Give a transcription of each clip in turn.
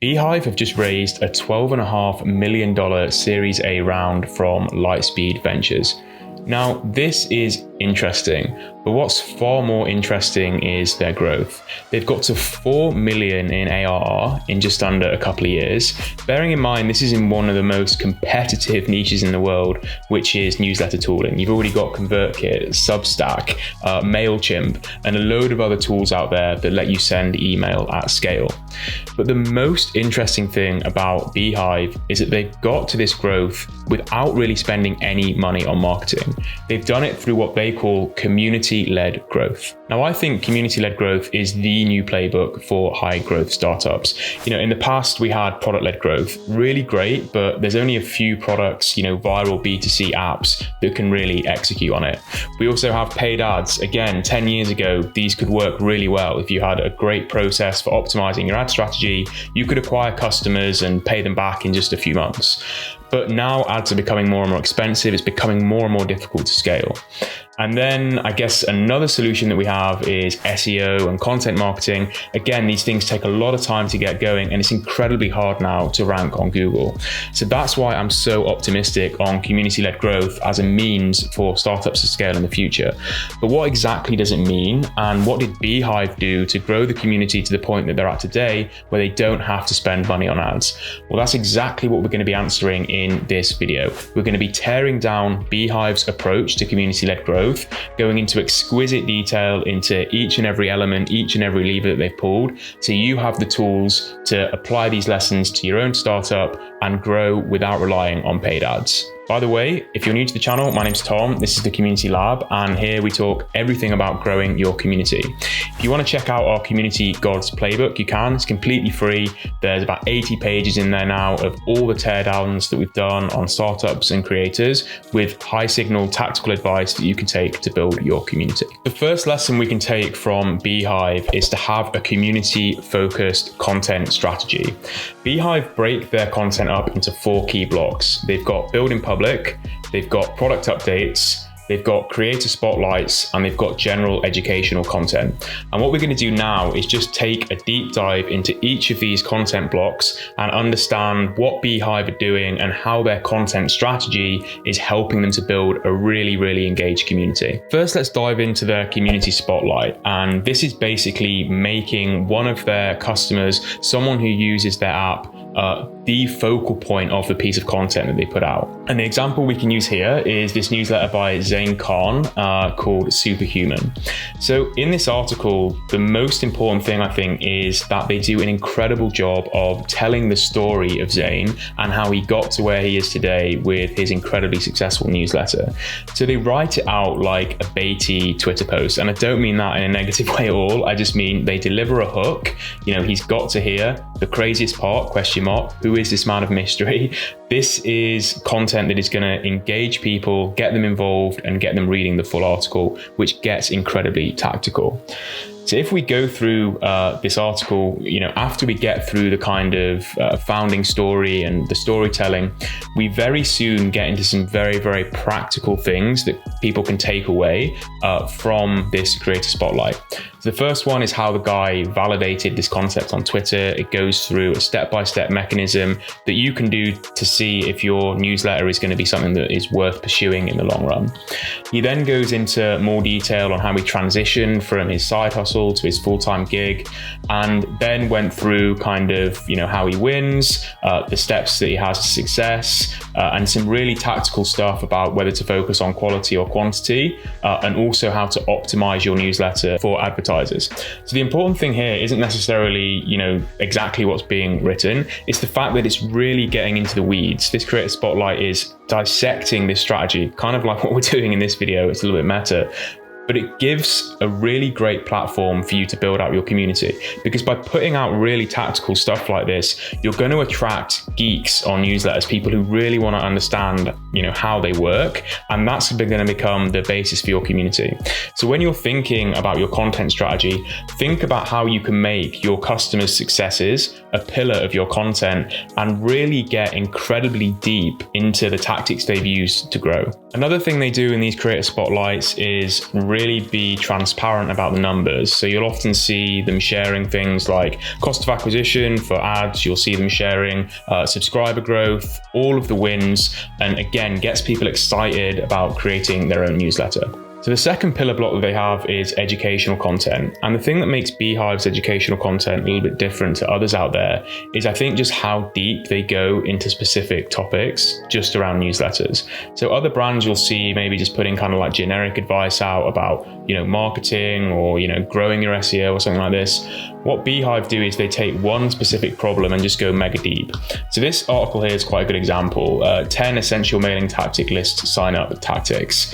BeeHiiv have just raised a $12.5 million Series A round from Lightspeed Ventures. Now, this is interesting, but what's far more interesting is their growth. They've got to 4 million in ARR in just under a couple of years. Bearing in mind, this is in one of the most competitive niches in the world, which is newsletter tooling. You've already got ConvertKit, Substack, MailChimp, and a load of other tools out there that let you send email at scale. But the most interesting thing about BeeHiiv is that they've got to this growth without really spending any money on marketing. They've done it through what they call community-led growth. Now, I think community-led growth is the new playbook for high growth startups. In the past, we had product-led growth, really great, but there's only a few products, viral B2C apps that can really execute on it. We also have paid ads. Again, 10 years ago, these could work really well. If you had a great process for optimizing your ad strategy, you could acquire customers and pay them back in just a few months. But now ads are becoming more and more expensive. It's becoming more and more difficult to scale. And then I guess another solution that we have is SEO and content marketing. Again, these things take a lot of time to get going, and it's incredibly hard now to rank on Google. So that's why I'm so optimistic on community-led growth as a means for startups to scale in the future. But what exactly does it mean? And what did BeeHiiv do to grow the community to the point that they're at today, where they don't have to spend money on ads? Well, that's exactly what we're going to be answering in this video. We're going to be tearing down BeeHiiv's approach to community-led growth, going into exquisite detail into each and every element, each and every lever that they've pulled, so you have the tools to apply these lessons to your own startup and grow without relying on paid ads. By the way, if you're new to the channel, my name's Tom, this is the Community Lab, and here we talk everything about growing your community. If you want to check out our Community Gods playbook, you can. It's completely free. There's about 80 pages in there now of all the teardowns that we've done on startups and creators with high signal tactical advice that you can take to build your community. The first lesson we can take from BeeHiiv is to have a community-focused content strategy. BeeHiiv break their content up into 4 key blocks. They've got building public, they've got product updates, they've got creator spotlights, and they've got general educational content. And what we're going to do now is just take a deep dive into each of these content blocks and understand what BeeHiiv are doing and how their content strategy is helping them to build a really, really engaged community. First, let's dive into their community spotlight. And this is basically making one of their customers, someone who uses their app, the focal point of the piece of content that they put out. And the example we can use here is this newsletter by Zane Khan called Superhuman. So in this article, the most important thing I think is that they do an incredible job of telling the story of Zane and how he got to where he is today with his incredibly successful newsletter. So they write it out like a baity Twitter post. And I don't mean that in a negative way at all. I just mean they deliver a hook. He's got to hear the craziest part, question mark, who is this man of mystery? This is content that is going to engage people, get them involved, and get them reading the full article, which gets incredibly tactical. So if we go through this article, after we get through the kind of founding story and the storytelling, we very soon get into some very, very practical things that people can take away from this creator spotlight. So the first one is how the guy validated this concept on Twitter. It goes through a step-by-step mechanism that you can do to see if your newsletter is going to be something that is worth pursuing in the long run. He then goes into more detail on how he transitioned from his side hustle to his full-time gig, and then went through kind of how he wins, the steps that he has to success, and some really tactical stuff about whether to focus on quality or quantity, and also how to optimize your newsletter for advertisers. So the important thing here isn't necessarily exactly what's being written, it's the fact that it's really getting into the weeds. This creator spotlight is dissecting this strategy, kind of like what we're doing in this video. It's a little bit meta, but it gives a really great platform for you to build out your community, because by putting out really tactical stuff like this, you're going to attract geeks on newsletters, people who really want to understand how they work, and that's going to become the basis for your community. So when you're thinking about your content strategy, think about how you can make your customers' successes a pillar of your content and really get incredibly deep into the tactics they've used to grow. Another thing they do in these creator spotlights is really be transparent about the numbers. So you'll often see them sharing things like cost of acquisition for ads. You'll see them sharing subscriber growth, all of the wins, and again, gets people excited about creating their own newsletter. So the second pillar block that they have is educational content. And the thing that makes BeeHiiv's educational content a little bit different to others out there is I think just how deep they go into specific topics just around newsletters. So other brands you'll see maybe just putting kind of like generic advice out about, marketing or, growing your SEO or something like this. What BeeHiiv do is they take one specific problem and just go mega deep. So this article here is quite a good example. 10 essential mailing tactic list sign up tactics.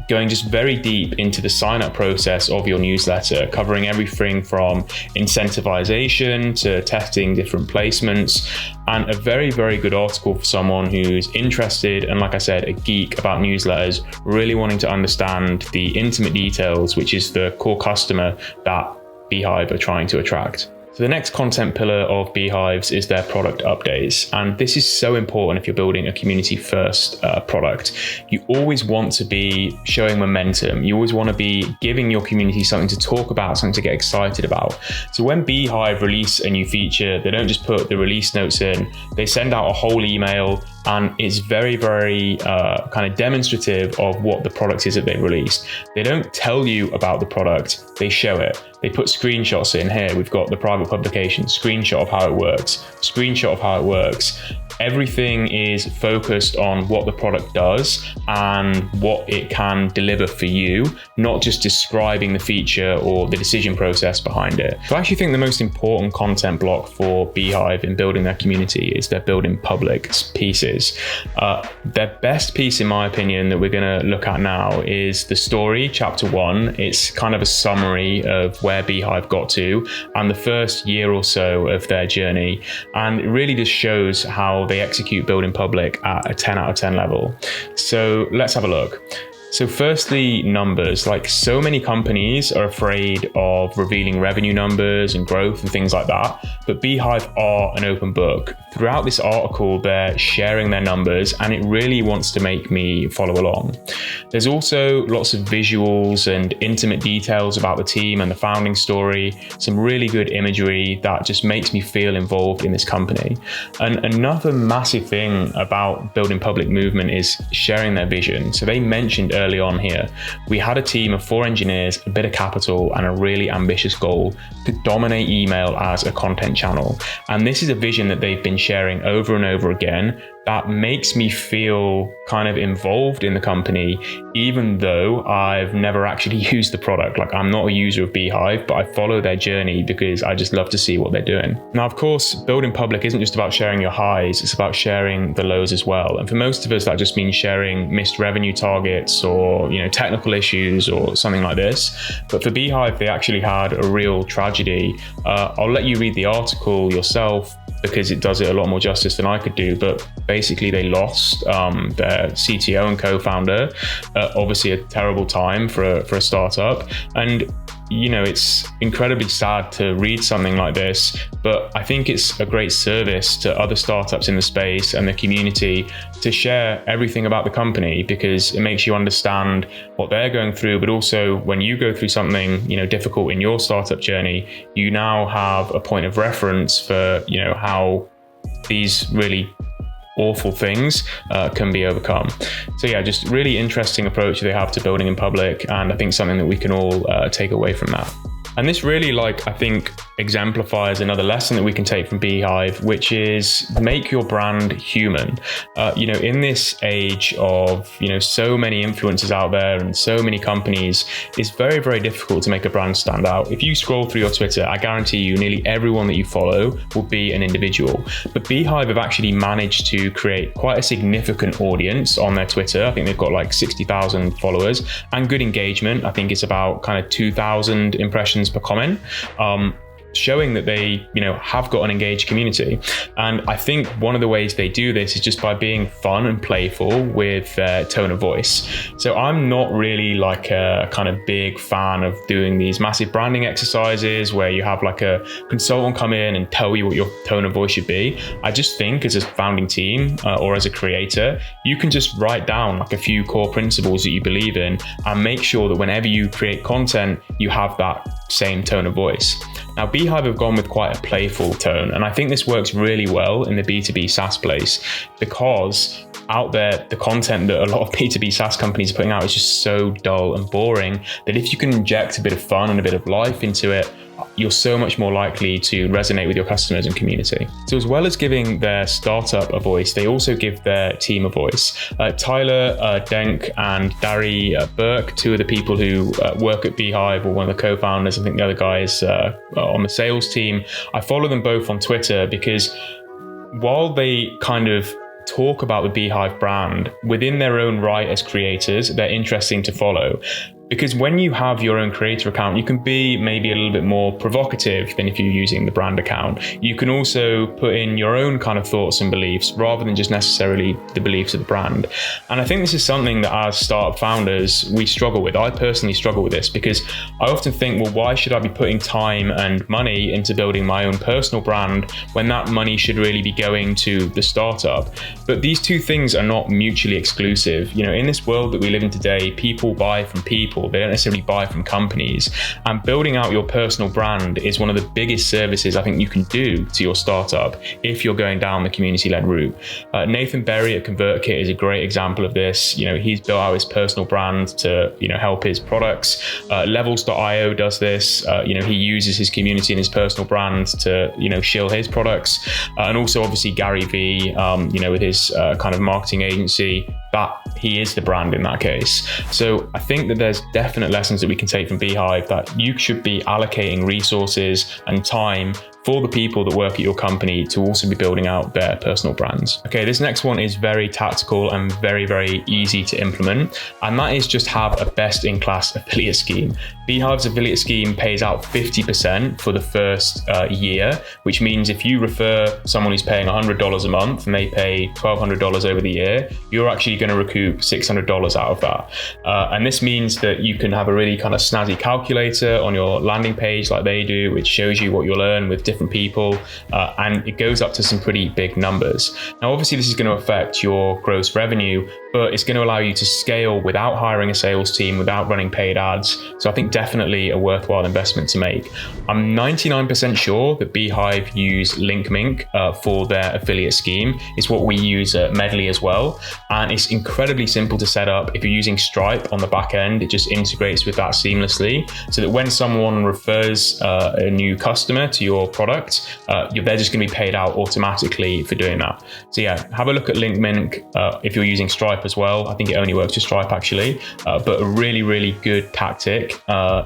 Going just very deep into the sign-up process of your newsletter, covering everything from incentivization to testing different placements, and a very, very good article for someone who's interested and, like I said, a geek about newsletters, really wanting to understand the intimate details, which is the core customer that BeeHiiv are trying to attract. So the next content pillar of BeeHiiv's is their product updates. And this is so important if you're building a community first product. You always want to be showing momentum. You always want to be giving your community something to talk about, something to get excited about. So when BeeHiiv release a new feature, they don't just put the release notes in, they send out a whole email, and it's very, very kind of demonstrative of what the product is that they released. They don't tell you about the product, they show it. They put screenshots in here. We've got the private publication, screenshot of how it works, screenshot of how it works. Everything is focused on what the product does and what it can deliver for you, not just describing the feature or the decision process behind it. So I actually think the most important content block for BeeHiiv in building their community is their building public pieces. Their best piece, in my opinion, that we're going to look at now is the story, chapter 1. It's kind of a summary of where BeeHiiv got to and the first year or so of their journey. And it really just shows how they execute building public at a 10 out of 10 level. So let's have a look. So firstly, numbers. Like so many companies are afraid of revealing revenue numbers and growth and things like that, but BeeHiiv are an open book. Throughout this article, they're sharing their numbers and it really wants to make me follow along. There's also lots of visuals and intimate details about the team and the founding story, some really good imagery that just makes me feel involved in this company. And another massive thing about building public movement is sharing their vision. So they mentioned early on here, we had a team of 4 engineers, a bit of capital, and a really ambitious goal to dominate email as a content channel. And this is a vision that they've been sharing over and over again that makes me feel kind of involved in the company, even though I've never actually used the product. Like I'm not a user of BeeHiiv, but I follow their journey because I just love to see what they're doing. Now, of course, building public isn't just about sharing your highs, it's about sharing the lows as well. And for most of us, that just means sharing missed revenue targets or, technical issues or something like this. But for BeeHiiv, they actually had a real tragedy. I'll let you read the article yourself because it does it a lot more justice than I could do. But basically they lost their CTO and co-founder. Obviously a terrible time for a startup. And it's incredibly sad to read something like this, but I think it's a great service to other startups in the space and the community to share everything about the company, because it makes you understand what they're going through, but also when you go through something, difficult in your startup journey, you now have a point of reference for, how these really awful things can be overcome. So yeah, just really interesting approach they have to building in public, and I think something that we can all take away from that. And this really, I think, exemplifies another lesson that we can take from BeeHiiv, which is make your brand human. In this age of, so many influencers out there and so many companies, it's very, very difficult to make a brand stand out. If you scroll through your Twitter, I guarantee you nearly everyone that you follow will be an individual. But BeeHiiv have actually managed to create quite a significant audience on their Twitter. I think they've got 60,000 followers and good engagement. I think it's about kind of 2,000 impressions per comment. showing that they, have got an engaged community. And I think one of the ways they do this is just by being fun and playful with their tone of voice. So I'm not really like a kind of big fan of doing these massive branding exercises where you have like a consultant come in and tell you what your tone of voice should be. I just think as a founding team or as a creator, you can just write down like a few core principles that you believe in and make sure that whenever you create content, you have that same tone of voice. Now, BeeHiiv have gone with quite a playful tone, and I think this works really well in the B2B SaaS place, because out there, the content that a lot of B2B SaaS companies are putting out is just so dull and boring that if you can inject a bit of fun and a bit of life into it, you're so much more likely to resonate with your customers and community. So as well as giving their startup a voice, they also give their team a voice. Tyler Denk and Dari Burke, two of the people who work at BeeHiiv, or one of the co-founders, I think the other guy is on the sales team. I follow them both on Twitter because while they kind of talk about the BeeHiiv brand within their own right as creators, they're interesting to follow. Because when you have your own creator account, you can be maybe a little bit more provocative than if you're using the brand account. You can also put in your own kind of thoughts and beliefs rather than just necessarily the beliefs of the brand. And I think this is something that as startup founders, we struggle with. I personally struggle with this because I often think, well, why should I be putting time and money into building my own personal brand when that money should really be going to the startup? But these two things are not mutually exclusive. In this world that we live in today, people buy from people. They don't necessarily buy from companies. And building out your personal brand is one of the biggest services I think you can do to your startup if you're going down the community-led route. Nathan Berry at ConvertKit is a great example of this. He's built out his personal brand to help his products. Levels.io does this. He uses his community and his personal brand to shill his products. And also obviously Gary V, with his kind of marketing agency, that he is the brand in that case. So I think that there's definite lessons that we can take from BeeHiiv, that you should be allocating resources and time for the people that work at your company to also be building out their personal brands. Okay, this next one is very tactical and very, very easy to implement. And that is just have a best-in-class affiliate scheme. BeeHiiv's affiliate scheme pays out 50% for the first year, which means if you refer someone who's paying $100 a month and they pay $1,200 over the year, you're actually going to recoup $600 out of that. And this means that you can have a really kind of snazzy calculator on your landing page like they do, which shows you what you'll earn with different people, and it goes up to some pretty big numbers. Now, obviously, this is going to affect your gross revenue, but it's going to allow you to scale without hiring a sales team, without running paid ads. So I think definitely a worthwhile investment to make. I'm 99% sure that BeeHiiv use LinkMink for their affiliate scheme. It's what we use at Medley as well. And it's incredibly simple to set up. If you're using Stripe on the back end, it just integrates with that seamlessly, so that when someone refers a new customer to your product, they're just going to be paid out automatically for doing that. So yeah, have a look at LinkMink if you're using Stripe as well. I think it only works with Stripe actually, but a really, really good tactic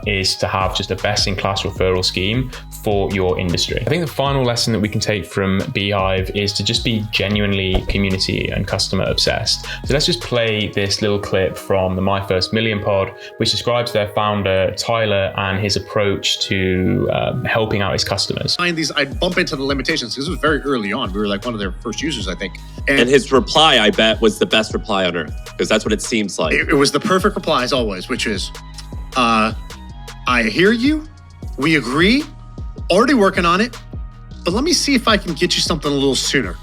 is to have just a best-in-class referral scheme for your industry. I think the final lesson that we can take from BeeHiiv is to just be genuinely community and customer obsessed. So let's just play this little clip from the My First Million pod, which describes their founder, Tyler, and his approach to helping out his customers. I'd bump into the limitations because it was very early on. We were like one of their first users, I think. And his reply, I bet, was the best reply on earth, because that's what it seems like. It was the perfect reply as always, which is, I hear you, we agree, already working on it, but let me see if I can get you something a little sooner.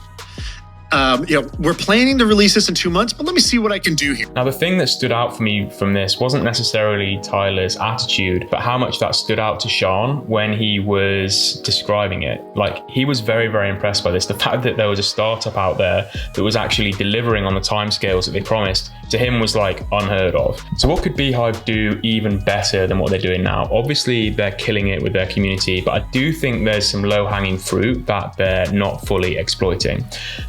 We're planning to release this in 2 months, but let me see what I can do here. Now, the thing that stood out for me from this wasn't necessarily Tyler's attitude, but how much that stood out to Sean when he was describing it. Like, he was very, very impressed by this. The fact that there was a startup out there that was actually delivering on the timescales that they promised, to him was like unheard of. So what could BeeHiiv do even better than what they're doing now? Obviously, they're killing it with their community, but I do think there's some low-hanging fruit that they're not fully exploiting.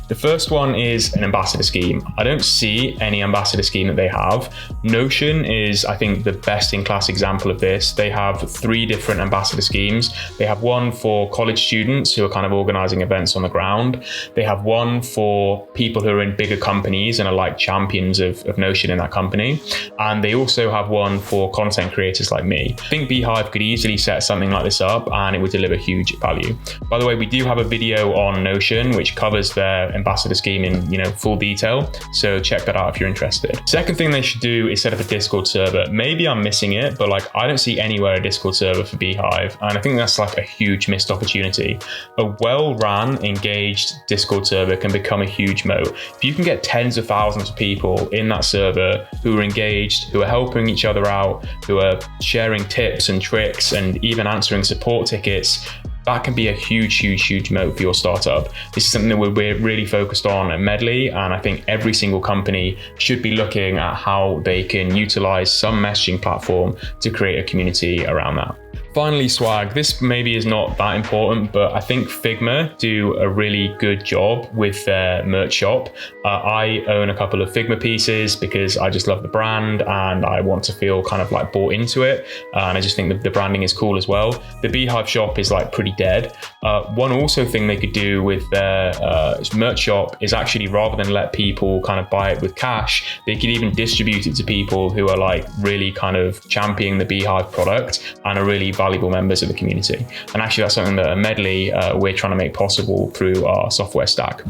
The first one is an ambassador scheme. I don't see any ambassador scheme that they have. Notion is, I think, the best-in-class example of this. They have 3 different ambassador schemes. They have one for college students who are kind of organizing events on the ground. They have one for people who are in bigger companies and are like champions of Notion in that company. And they also have one for content creators like me. I think BeeHiiv could easily set something like this up and it would deliver huge value. By the way, we do have a video on Notion which covers their ambassador scheme in full detail, so check that out if you're interested. Second thing they should do is set up a Discord server. Maybe I'm missing it, but like I don't see anywhere a Discord server for BeeHiiv, and I think that's like a huge missed opportunity. A well-run, engaged Discord server can become a huge moat. If you can get tens of thousands of people in that server who are engaged, who are helping each other out, who are sharing tips and tricks and even answering support tickets, that can be a huge moat for your startup. This is something that we're really focused on at Medley, and I think every single company should be looking at how they can utilize some messaging platform to create a community around that. Finally, swag. This maybe is not that important, but I think Figma do a really good job with their merch shop. I own a couple of Figma pieces because I just love the brand and I want to feel kind of like bought into it. And I just think that the branding is cool as well. The BeeHiiv shop is like pretty dead. One also thing they could do with their merch shop is actually, rather than let people kind of buy it with cash, they could even distribute it to people who are like really kind of championing the BeeHiiv product and are really valuable members of the community. And actually that's something that at Medley we're trying to make possible through our software stack.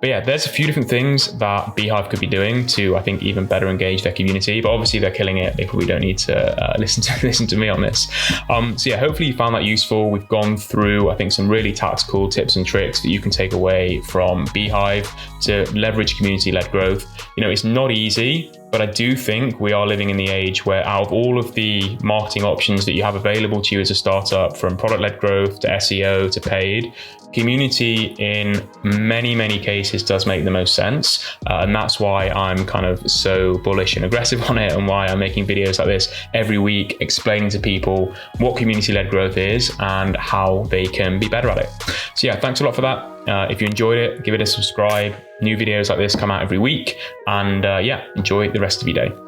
But yeah, there's a few different things that BeeHiiv could be doing to, I think, even better engage their community. But obviously they're killing it. They probably don't need to listen to me on this. So yeah, hopefully you found that useful. We've gone through, I think, some really tactical tips and tricks that you can take away from BeeHiiv to leverage community-led growth. It's not easy, but I do think we are living in the age where out of all of the marketing options that you have available to you as a startup, from product-led growth to SEO to paid, community in many cases does make the most sense. And that's why I'm kind of so bullish and aggressive on it, and why I'm making videos like this every week explaining to people what community-led growth is and how they can be better at it. So yeah, thanks a lot for that. If you enjoyed it, give it a subscribe. New videos like this come out every week, and yeah, enjoy the rest of your day.